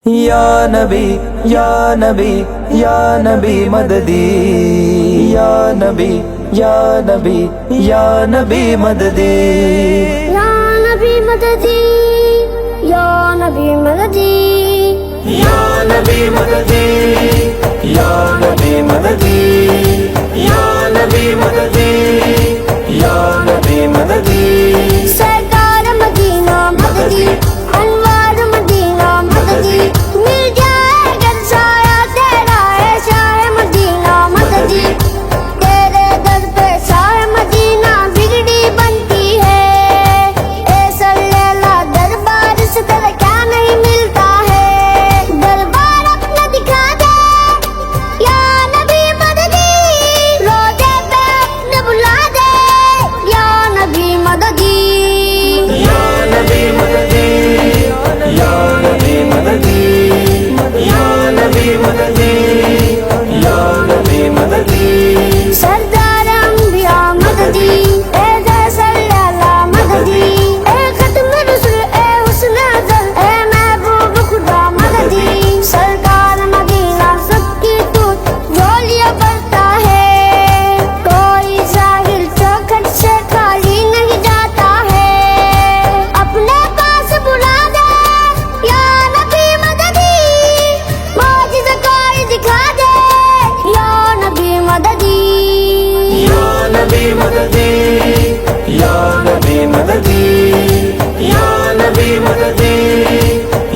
یا نبی یا نبی یا نبی مددی، یا نبی یا نبی یا نبی مددی، یا نبی مددی، یا نبی مددی، یا نبی مددی، یا نبی مددی، یا نبی مددی، یا نبی مددی، سرکار مدینہ مددی، انوار مدینہ مددی، مل جائے گر سایہ تیرا اے شاہ مدینہ مددی، تیرے در پہ شاہ مدینہ بگڑی بنتی ہے، اے صلی اللہ دربار سے تیرا کیا نہیں ملتا ہے، دربار اپنا دکھا دے یا نبی مددی، روزے پہ اپنے بلا دے یا نبی مددی، یا نبی مددی، یا نبی مددی، یا نبی مددی، یا نبی مددی، سردار انبیاء مددی، اے صلی اللہ مددی، اے ختم رسول، اے حسن ازل، اے محبوب خدا مددی، سرکار مدینہ سب کی تو جھولیاں بھرتا ہے، کوئی ساحل چوکھٹ سے خالی نہیں جاتا ہے، اپنے پاس بلا دے یا نبی مددی، معجزہ کوئی دکھا دے یا نبی مددی، یا نبی مددی، یا نبی مددی، یا نبی مددی،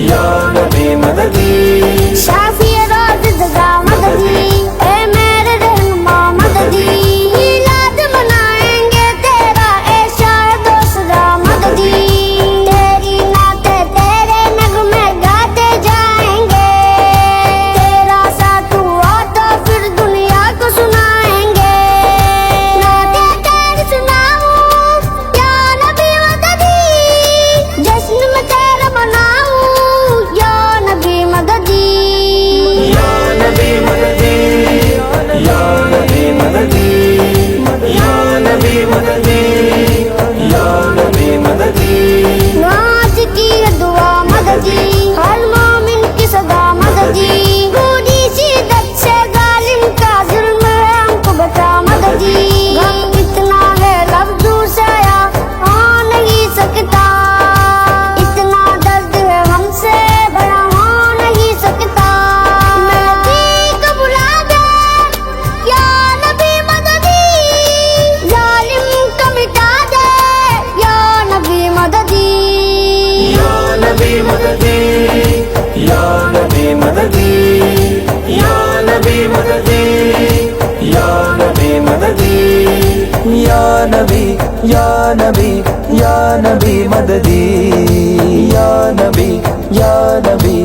یا نبی مددی، شافی روز دگا مددی، اے میرے رہنما مددی، میلاد منائیں گے تیرا اے شاہ دوسرا مددی، تیری نعتیں تیرے نغمے گاتے جائیں گے، تیرا ساتھ ہوا تو پھر دنیا کو سنائیں گے، نعتیں تیری سناؤں یا نبی مددی، جشن میں تیرا مناؤں یا نبی مددی، یا نبی مددی، یا نبی مددی، یا نبی مددی، یا نبی مددی، ناز کی یہ دعا مددی، ہر مومن کی صدا مددی، بوڑھی شدت سے ظالم کا ظلم ہے ہم کو بچا مددی، غم اتنا ہے لفظوں سے آ نہیں سکتا، اتنا درد ہے ہم سے بڑا ہو نہیں سکتا، مہدی کو بلا دے یا نبی مددی، ظالم کو مٹا دے یا نبی مددی، یا نبی مددی، یا نبی مددی، یا نبی مددی، یا نبی مددی، یا نبی یا نبی یا نبی مددی، یا نبی یا نبی